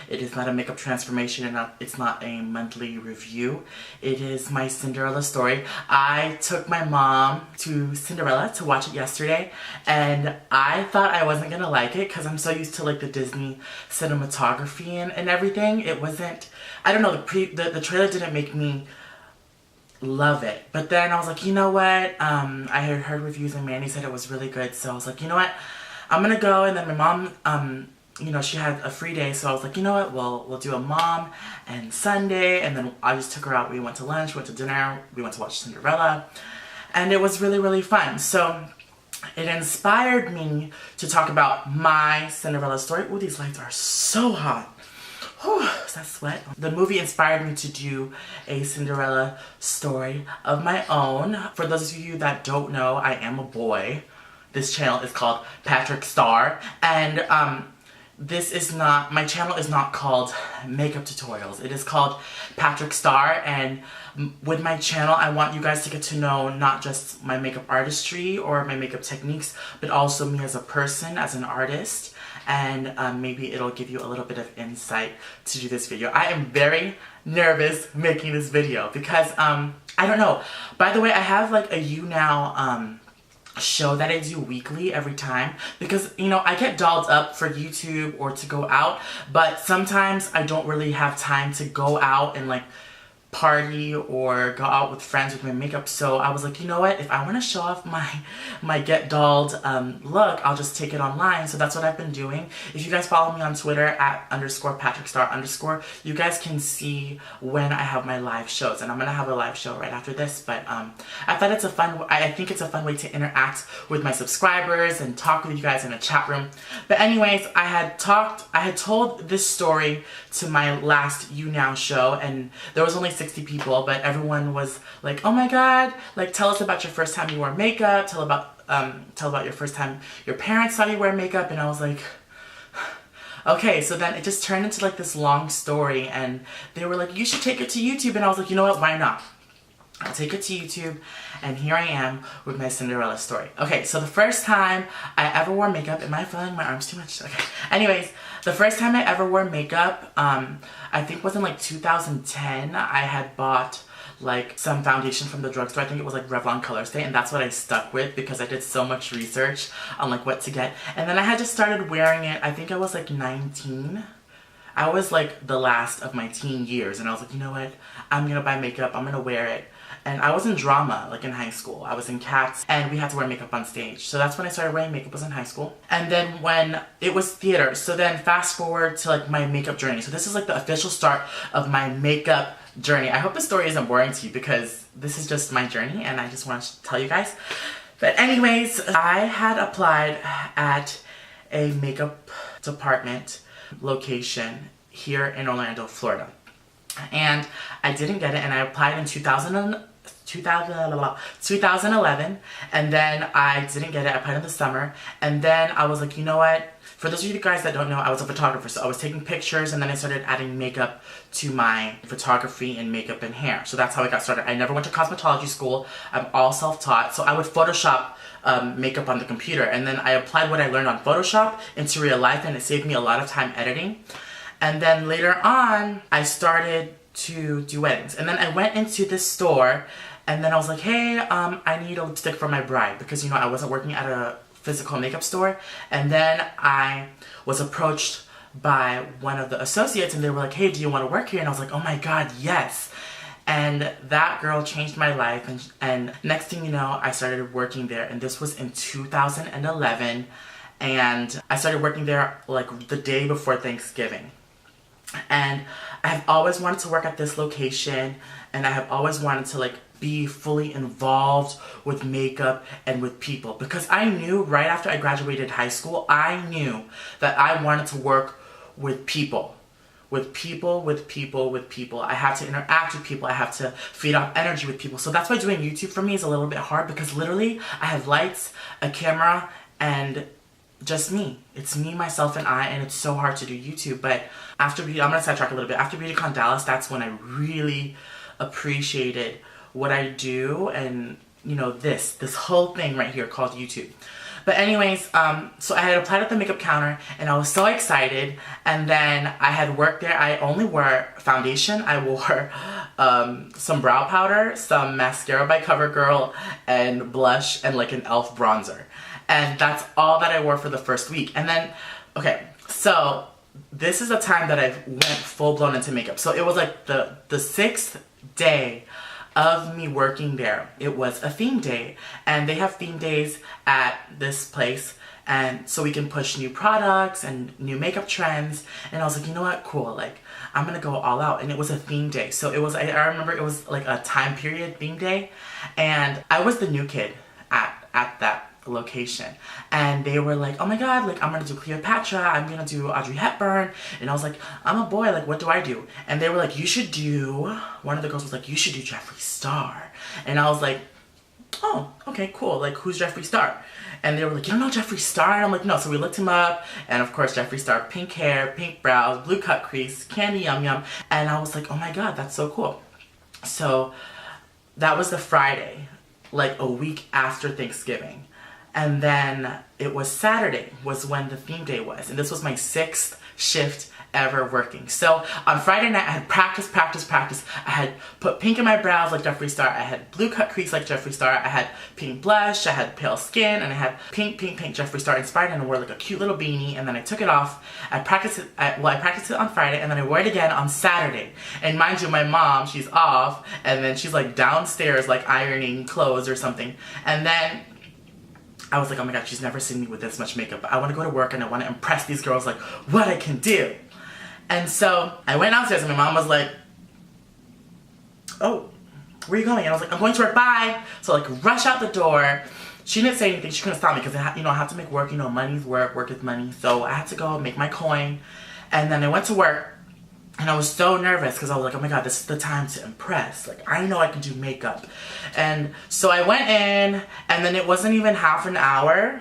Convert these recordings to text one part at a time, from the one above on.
It is not a makeup transformation and it's not a monthly review. It is my Cinderella story. I took my mom to Cinderella to watch it yesterday, and I thought I wasn't gonna like it because I'm so used to like the Disney cinematography and everything. It wasn't, I don't know, the trailer didn't make me love it. But then I was like, you know what? I had heard reviews and Mandy said it was really good, so I was like, you know what? I'm gonna go. And then my mom, you know, she had a free day, so I was like, you know what? We'll do a mom and Sunday. And then I just took her out. We went to lunch, went to dinner, we went to watch Cinderella, and it was really, really fun. So it inspired me to talk about my Cinderella story. Ooh, these lights are so hot. Whew, is that sweat? The movie inspired me to do a Cinderella story of my own. For those of you that don't know, I am a boy. This channel is called theepatrickstar, and this is not, my channel is not called Makeup Tutorials. It is called Patrick Star, and with my channel, I want you guys to get to know not just my makeup artistry or my makeup techniques, but also me as a person, as an artist. And maybe it'll give you a little bit of insight to do this video. I am very nervous making this video because, I don't know. By the way, I have like a YouNow show that I do weekly every time because, you know, I get dolled up for YouTube or to go out, but sometimes I don't really have time to go out and like party or go out with friends with my makeup. So I was like, you know what, if I want to show off my get dolled look, I'll just take it online. So that's what I've been doing. If you guys follow me on Twitter at _patrickstar_, you guys can see when I have my live shows, and I'm gonna have a live show right after this. But I thought it's a fun, I think it's a fun way to interact with my subscribers and talk with you guys in a chat room. But anyways, I had told this story to my last YouNow show, and there was only 60 people, but everyone was like, oh my god, like, tell us about your first time you wore makeup, tell about your first time your parents saw you wear makeup. And I was like, okay. So then it just turned into like this long story, and they were like, you should take it to YouTube. And I was like, you know what, why not? I'll take it to YouTube, and here I am with my Cinderella story. Okay, so the first time I ever wore makeup, am I feeling my arms too much? Okay. Anyways, the first time I ever wore makeup, I think was in like 2010. I had bought like some foundation from the drugstore. I think it was like Revlon Color Stay, and that's what I stuck with because I did so much research on like what to get. And then I had just started wearing it. I think I was like 19. I was like the last of my teen years, and I was like, you know what? I'm gonna buy makeup, I'm gonna wear it. And I was in drama, like in high school. I was in cats, and we had to wear makeup on stage. So that's when I started wearing makeup, was in high school. And then when it was theater, so then fast forward to like my makeup journey. So this is like the official start of my makeup journey. I hope the story isn't boring to you because this is just my journey and I just want to tell you guys. But anyways, I had applied at a makeup department location here in Orlando, Florida. And I didn't get it, and I applied in 2011, and then I didn't get it. I applied in the summer, and then I was like, you know what? For those of you guys that don't know, I was a photographer, so I was taking pictures, and then I started adding makeup to my photography and makeup and hair. So that's how I got started. I never went to cosmetology school. I'm all self-taught, so I would Photoshop makeup on the computer, and then I applied what I learned on Photoshop into real life, and it saved me a lot of time editing. And then later on, I started to do weddings. And then I went into this store, and then I was like, hey, I need a lipstick for my bride, because, you know, I wasn't working at a physical makeup store. And then I was approached by one of the associates, and they were like, hey, do you want to work here? And I was like, oh my god, yes. And that girl changed my life, and next thing you know, I started working there, and this was in 2011, and I started working there like the day before Thanksgiving. And I have always wanted to work at this location, and I have always wanted to like be fully involved with makeup and with people, because I knew right after I graduated high school, I knew that I wanted to work with people. With people. I have to interact with people. I have to feed off energy with people. So that's why doing YouTube for me is a little bit hard, because literally I have lights, a camera, and just me. It's me, myself, and I, and it's so hard to do YouTube. But after I'm gonna sidetrack a little bit. After BeautyCon Dallas, that's when I really appreciated what I do, and you know, this whole thing right here called YouTube. But anyways, so I had applied at the makeup counter and I was so excited. And then I had worked there. I only wore foundation. I wore some brow powder, some mascara by CoverGirl, and blush, and like an e.l.f. bronzer. And that's all that I wore for the first week. And then, okay, so this is the time that I went full blown into makeup. So it was like the 6th day of me working there. It was a theme day, and they have theme days at this place, and so we can push new products and new makeup trends. And I was like, you know what, cool, like I'm gonna go all out. And it was a theme day, so it was, I remember it was like a time period theme day, and I was the new kid at that location, and they were like, oh my god, like I'm gonna do Cleopatra, I'm gonna do Audrey Hepburn. And I was like, I'm a boy, like what do I do? And they were like, you should do, one of the girls was like, you should do Jeffree Star. And I was like, oh, okay, cool, like who's Jeffree Star? And they were like, you don't know Jeffree Star? And I'm like, no. So we looked him up, and of course Jeffree Star, pink hair, pink brows, blue cut crease, candy yum yum. And I was like, oh my god, that's so cool. So that was the Friday, like a week after Thanksgiving. And then it was Saturday was when the theme day was. And this was my 6th shift ever working. So on Friday night, I had practice. I had put pink in my brows like Jeffree Star. I had blue cut crease like Jeffree Star. I had pink blush. I had pale skin. And I had pink Jeffree Star inspired. And I wore like a cute little beanie. And then I took it off. I practiced it on Friday. And then I wore it again on Saturday. And mind you, my mom, she's off. And then she's like downstairs like ironing clothes or something. And then I was like, oh my god, she's never seen me with this much makeup. I want to go to work and I want to impress these girls like what I can do. And so I went downstairs and my mom was like, oh, where are you going? And I was like, I'm going to work, bye. So like rush out the door. She didn't say anything. She couldn't stop me because I have to make work. You know, money's work, work is money. So I had to go make my coin. And then I went to work. And I was so nervous because I was like, oh my god, this is the time to impress. Like, I know I can do makeup. And so I went in, and then it wasn't even half an hour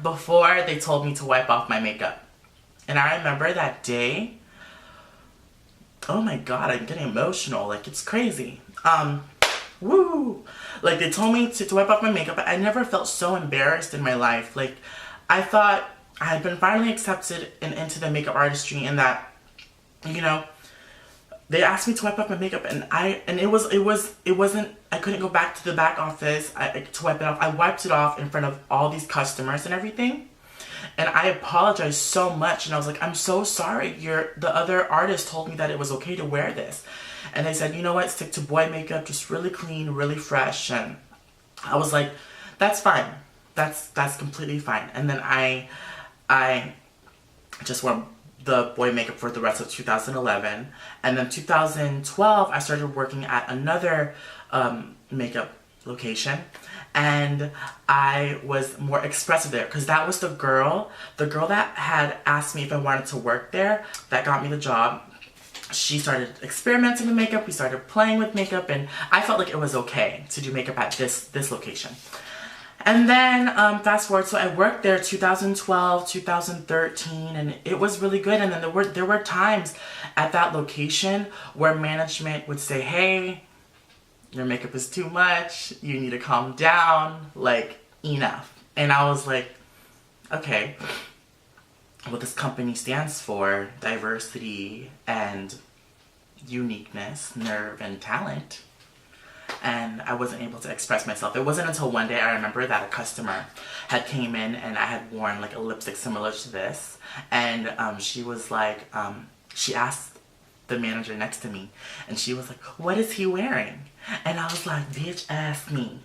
before they told me to wipe off my makeup. And I remember that day, oh my god, I'm getting emotional. Like, it's crazy. Woo! Like, they told me to wipe off my makeup, but I never felt so embarrassed in my life. Like, I thought I had been finally accepted into the makeup artistry, and that, you know, they asked me to wipe up my makeup, and it wasn't, I couldn't go back to the back office to wipe it off. I wiped it off in front of all these customers and everything, and I apologized so much, and I was like, I'm so sorry, the other artist told me that it was okay to wear this. And they said, you know what, stick to boy makeup, just really clean, really fresh. And I was like, that's fine. That's completely fine. And then I just wore the boy makeup for the rest of 2011. And then 2012, I started working at another makeup location. And I was more expressive there because that was the girl that had asked me if I wanted to work there that got me the job. She started experimenting with makeup, we started playing with makeup, and I felt like it was okay to do makeup at this location. And then, fast forward, so I worked there 2012, 2013, and it was really good. And then there were times at that location where management would say, hey, your makeup is too much, you need to calm down, like, enough. And I was like, okay, what this company stands for, diversity and uniqueness, nerve and talent. And I wasn't able to express myself. It wasn't until one day I remember that a customer had came in and I had worn like a lipstick similar to this. And she was like, she asked the manager next to me, and she was like, what is he wearing? And I was like, bitch, ask me.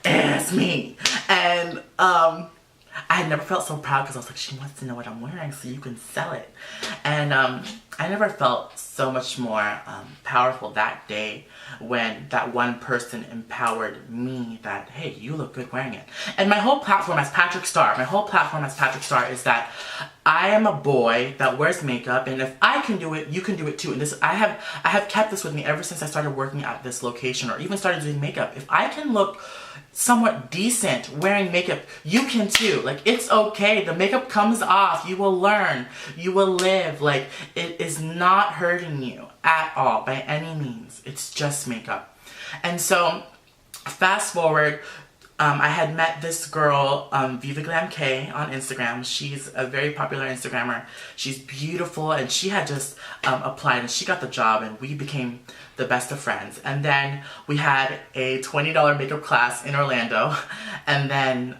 Ask me. And I had never felt so proud because I was like, she wants to know what I'm wearing so you can sell it. And I never felt so much more powerful that day when that one person empowered me that, hey, you look good wearing it. And my whole platform as Patrick Star, is that I am a boy that wears makeup, and if I can do it, you can do it too. And this, I have kept this with me ever since I started working at this location, or even started doing makeup. If I can look somewhat decent wearing makeup, you can too. Like, it's okay. The makeup comes off. You will learn. You will live. Like, it is not hurting you at all by any means. It's just makeup. And so, fast forward, I had met this girl, Viva Glam K, on Instagram. She's a very popular Instagrammer. She's beautiful, and she had just applied, and she got the job, and we became the best of friends. And then we had a $20 makeup class in Orlando, and then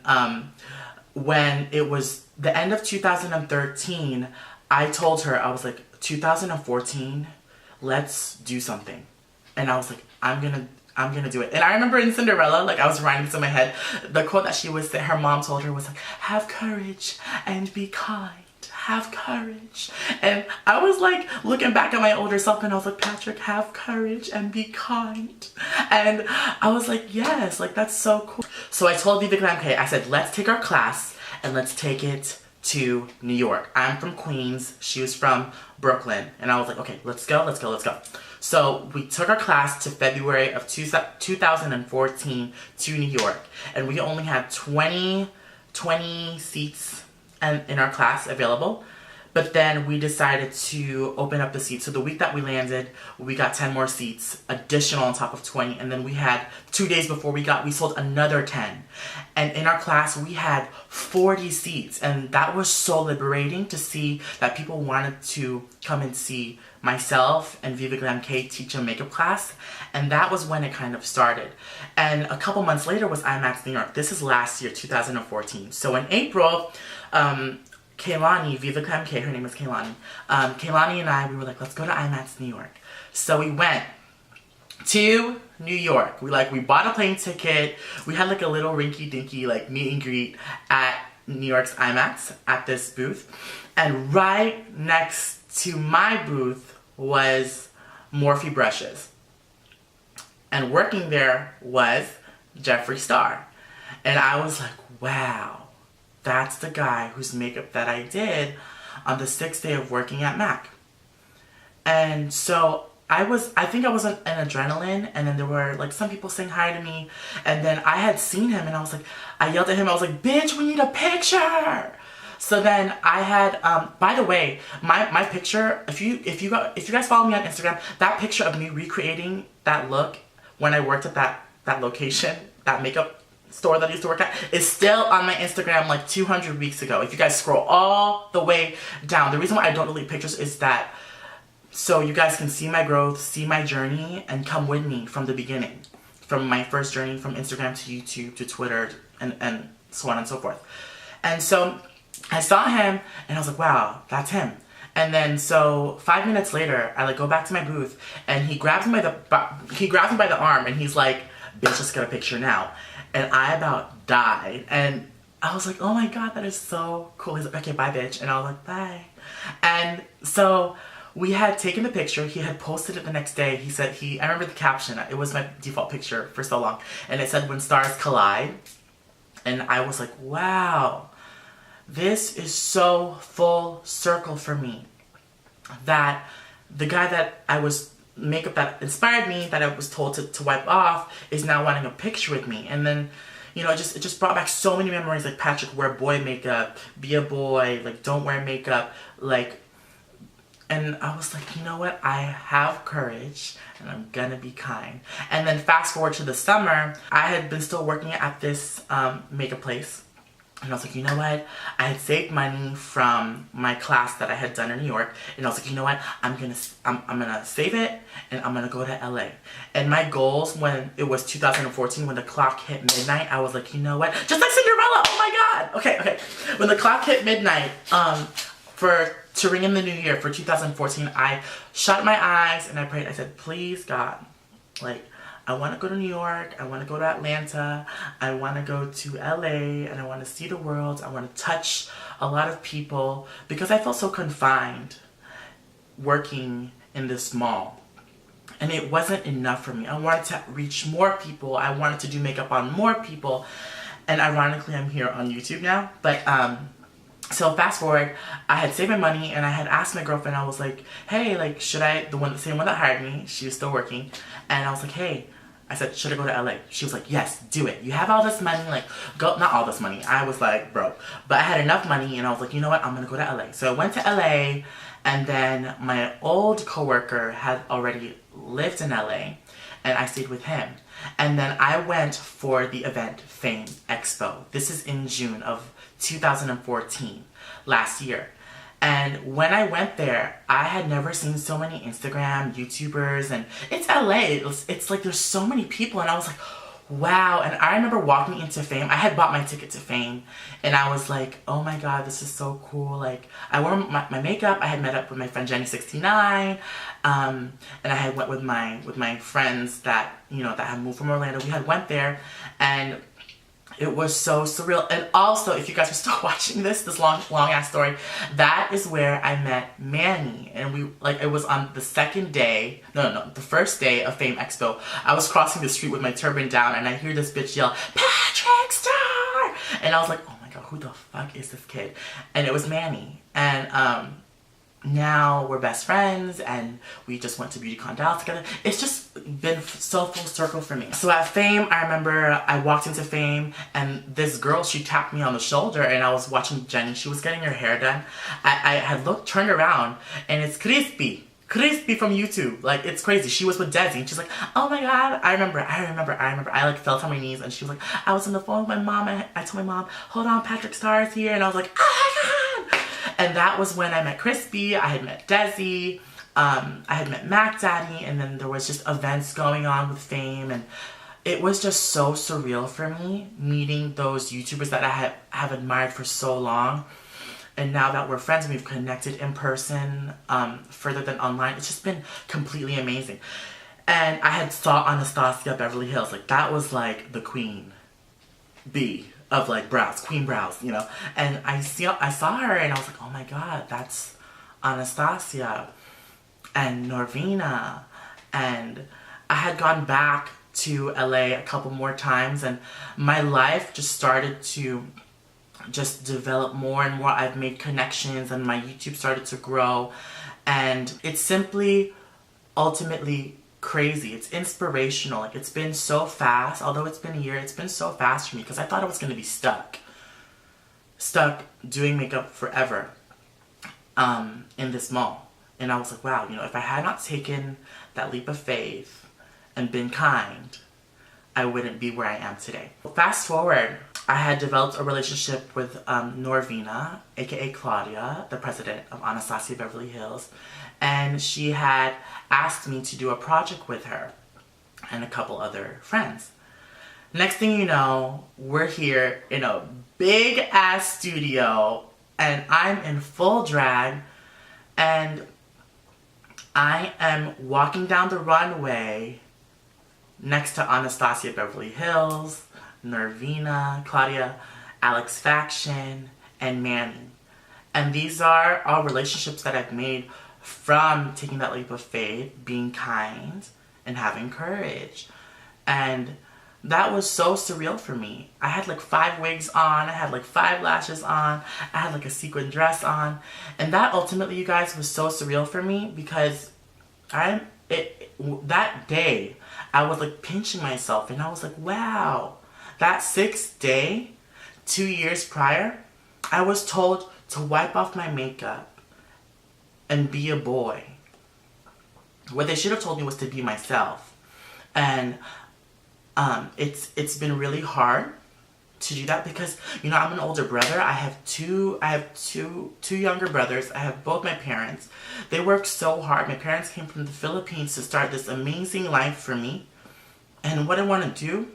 when it was the end of 2013, I told her, I was like, 2014, let's do something. And I was like, I'm gonna do it. And I remember in Cinderella, like I was writing this in my head, the quote that her mom told her was like, have courage and be kind. Have courage. And I was like looking back at my older self, and I was like, Patrick, have courage and be kind. And I was like, yes, like that's so cool. So I told Viva Glam K, I said, let's take our class and let's take it to New York. I'm from Queens. She was from Brooklyn. And I was like, okay, let's go, let's go, let's go. So we took our class to February of 2014 to New York. And we only had 20 seats in our class available. But then we decided to open up the seats. So the week that we landed, we got 10 more seats, additional on top of 20. And then we had 2 days before we sold another 10. And in our class, we had 40 seats. And that was so liberating to see that people wanted to come and see myself and Viva Glam K teach a makeup class. And that was when it kind of started. And a couple months later was IMAX New York. This is last year, 2014. So in April, Kaylani, Viva Glam K, her name is Kaylani. Kaylani and I, we were like, let's go to IMAX New York. So we went to New York. We bought a plane ticket. We had like a little rinky-dinky like meet and greet at New York's IMAX at this booth. And right next to my booth was Morphe brushes. And working there was Jeffree Star. And I was like, wow. That's the guy whose makeup that I did on the 6th day of working at MAC. And so I think I was an adrenaline, and then there were like some people saying hi to me, and then I had seen him, and I yelled at him, I was like, bitch, we need a picture! So then I had, by the way, my picture, if you guys follow me on Instagram, that picture of me recreating that look when I worked at that location, that makeup store that I used to work at, is still on my Instagram like 200 weeks ago. If you guys scroll all the way down, the reason why I don't delete pictures is that so you guys can see my growth, see my journey, and come with me from the beginning. From my first journey from Instagram to YouTube to Twitter and so on and so forth. And so I saw him and I was like, wow, that's him. And then so 5 minutes later, I like go back to my booth and he grabs me by the arm and he's like, bitch, let's get a picture now. And I about died. And I was like, oh my god, that is so cool. He's like, okay, bye, bitch. And I was like, bye. And so we had taken the picture. He had posted it the next day. He said I remember the caption. It was my default picture for so long. And it said, when stars collide. And I was like, wow, this is so full circle for me. That the guy that makeup that inspired me, that I was told to wipe off, is now wanting a picture with me. And then, you know, it just brought back so many memories, like, Patrick, wear boy makeup, be a boy, like, don't wear makeup, like, and I was like, you know what, I have courage, and I'm gonna be kind. And then fast forward to the summer, I had been still working at this makeup place. And I was like, you know what? I had saved money from my class that I had done in New York. And I was like, you know what? I'm gonna save it and I'm gonna go to LA. And my goals when it was 2014, when the clock hit midnight, I was like, you know what? Just like Cinderella, oh my god! Okay. When the clock hit midnight, to ring in the new year for 2014, I shut my eyes and I prayed. I said, please God, like, I want to go to New York, I want to go to Atlanta, I want to go to LA, and I want to see the world, I want to touch a lot of people, because I felt so confined working in this mall. And it wasn't enough for me. I wanted to reach more people, I wanted to do makeup on more people, and ironically I'm here on YouTube now, but so fast forward, I had saved my money and I had asked my girlfriend, I was like, hey, like, should I, the same one that hired me, she was still working, and I was like, hey, I said, should I go to LA? She was like, yes, do it. You have all this money, like, go, not all this money, I was like, broke, but I had enough money and I was like, you know what, I'm gonna go to LA. So I went to LA, and then my old coworker had already lived in LA, and I stayed with him. And then I went for the event Fame Expo. This is in June of 2014, last year. And when I went there, I had never seen so many Instagram YouTubers, and it's LA. It's like there's so many people, and I was like, wow. And I remember walking into Fame. I had bought my ticket to Fame, and I was like, oh my god, this is so cool. Like, I wore my makeup. I had met up with my friend Jenny69, and I had went with my friends that, you know, that had moved from Orlando. We had went there, and it was so surreal. And also, if you guys are still watching this long ass story, that is where I met Manny. And we, like, it was on the second day, the first day of Fame Expo. I was crossing the street with my turban down, and I hear this bitch yell, "Patrick Star!" And I was like, oh my god, who the fuck is this kid? And it was Manny. And now we're best friends, and we just went to BeautyCon Dallas together. It's just been so full circle for me. So at Fame, I remember I walked into Fame, and this girl, she tapped me on the shoulder, and I was watching Jenny. She was getting her hair done. I had turned around, and it's Crispy from YouTube. Like, it's crazy. She was with Desi, and she's like, oh my god, I remember. I like fell to my knees, and she was like, I was on the phone with my mom, and I told my mom, hold on, Patrick Star is here, and I was like, oh my god. And that was when I met Crispy, I had met Desi, I had met Mac Daddy, and then there was just events going on with Fame, and it was just so surreal for me meeting those YouTubers that I have admired for so long. And now that we're friends and we've connected in person, further than online, it's just been completely amazing. And I had saw Anastasia Beverly Hills, like that was like the queen bee of like brows, queen brows, you know. And I saw her, and I was like, oh my god, that's Anastasia and Norvina. And I had gone back to LA a couple more times, and my life just started to just develop more and more. I've made connections, and my YouTube started to grow, and it's simply ultimately crazy. It's inspirational. Like, it's been so fast. Although it's been a year, it's been so fast for me, because I thought I was going to be stuck doing makeup forever in this mall. And I was like, wow, you know, if I had not taken that leap of faith and been kind, I wouldn't be where I am today. Fast forward, I had developed a relationship with Norvina, aka Claudia, the president of Anastasia Beverly Hills, and she had asked me to do a project with her and a couple other friends. Next thing you know, we're here in a big ass studio, and I'm in full drag, and I am walking down the runway next to Anastasia Beverly Hills, Norvina, Claudia, Alex Faction, and Manny. And these are all relationships that I've made from taking that leap of faith, being kind, and having courage. And that was so surreal for me. I had like 5 wigs on, I had like 5 lashes on, I had like a sequin dress on. And that ultimately, you guys, was so surreal for me, because that day, I was like pinching myself, and I was like, wow. That 6th day, 2 years prior, I was told to wipe off my makeup and be a boy. What they should have told me was to be myself. And it's been really hard to do that, because, you know, I'm an older brother. I have two younger brothers. I have both my parents. They worked so hard. My parents came from the Philippines to start this amazing life for me. And what I want to do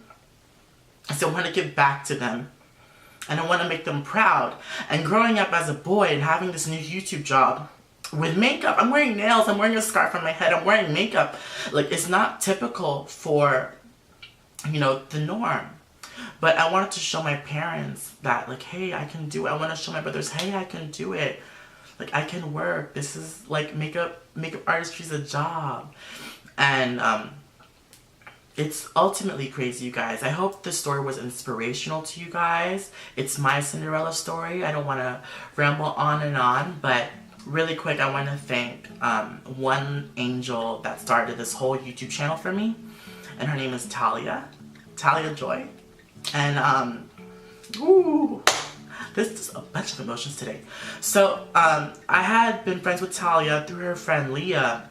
is I want to give back to them, and I want to make them proud. And growing up as a boy and having this new YouTube job with makeup, I'm wearing nails, I'm wearing a scarf on my head, I'm wearing makeup. Like, it's not typical for, you know, the norm. But I wanted to show my parents that, like, hey, I can do it. I want to show my brothers, hey, I can do it. Like, I can work. This is, like, makeup artistry is a job. And it's ultimately crazy, you guys. I hope this story was inspirational to you guys. It's my Cinderella story. I don't want to ramble on, but really quick, I want to thank one angel that started this whole YouTube channel for me, and her name is Talia Joy. And ooh, this is a bunch of emotions today. So I had been friends with Talia through her friend Leah,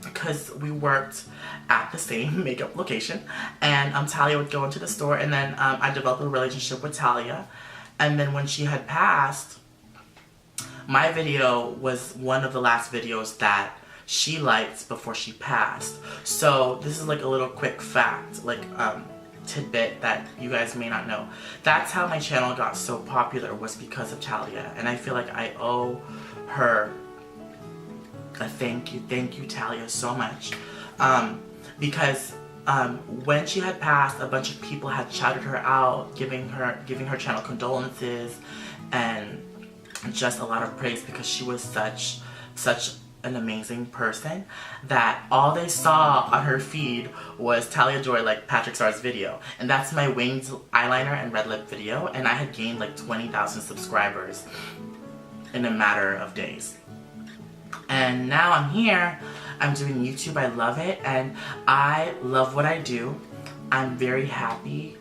because we worked at the same makeup location, and Talia would go into the store, and then I developed a relationship with Talia. And then when she had passed, my video was one of the last videos that she liked before she passed. So this is like a little quick fact, like tidbit that you guys may not know. That's how my channel got so popular, was because of Talia, and I feel like I owe her a thank you, Talia, so much. Because when she had passed, a bunch of people had shouted her out, giving her channel condolences and just a lot of praise, because she was such an amazing person that all they saw on her feed was Talia Joy, like Patrick Star's video. And that's my winged eyeliner and red lip video, and I had gained like 20,000 subscribers in a matter of days. And now I'm here, I'm doing YouTube, I love it, and I love what I do. I'm very happy.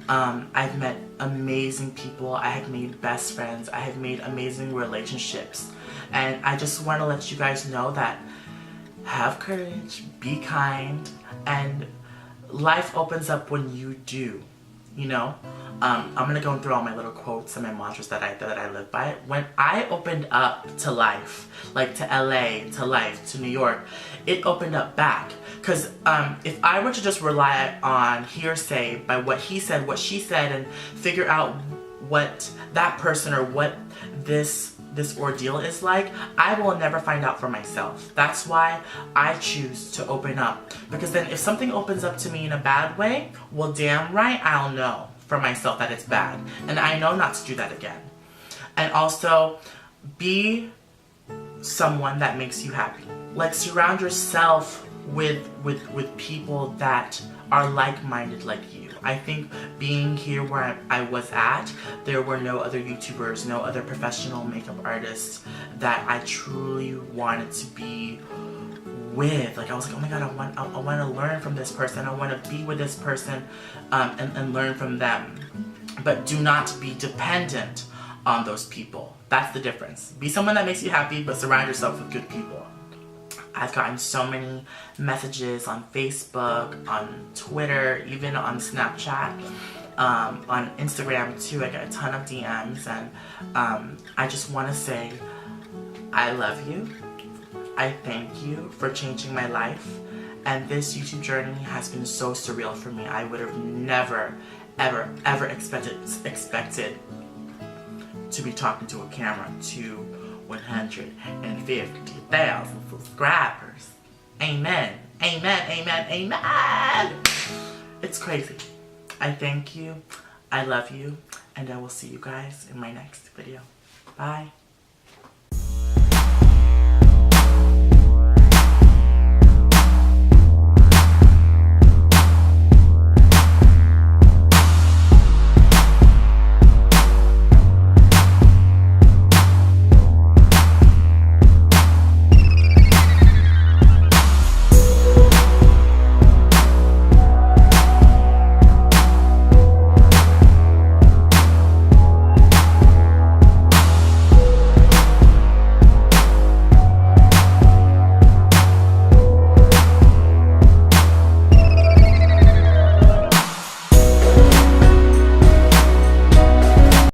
I've met amazing people, I have made best friends, I have made amazing relationships. And I just want to let you guys know that have courage, be kind, and life opens up when you do, you know? I'm gonna go through all my little quotes and my mantras that I live by. When I opened up to life, like to LA, to life, to New York, it opened up back. Because if I were to just rely on hearsay by what he said, what she said, and figure out what that person or what this ordeal is like, I will never find out for myself. That's why I choose to open up. Because then if something opens up to me in a bad way, well, damn right I'll know for myself that it's bad. And I know not to do that again. And also, be someone that makes you happy. Like, surround yourself with people that are like-minded like you. I think being here where I was at, there were no other YouTubers, no other professional makeup artists that I truly wanted to be with. Like, I was like, oh my god, I want to learn from this person, I want to be with this person, and learn from them. But do not be dependent on those people. That's the difference. Be someone that makes you happy, but surround yourself with good people. I've gotten so many messages on Facebook, on Twitter, even on Snapchat, on Instagram too. I get a ton of DMs, and I just want to say I love you. I thank you for changing my life, and this YouTube journey has been so surreal for me. I would have never, ever expected to be talking to a camera to 150,000 subscribers. Amen. Amen. Amen. Amen. It's crazy. I thank you. I love you. And I will see you guys in my next video. Bye.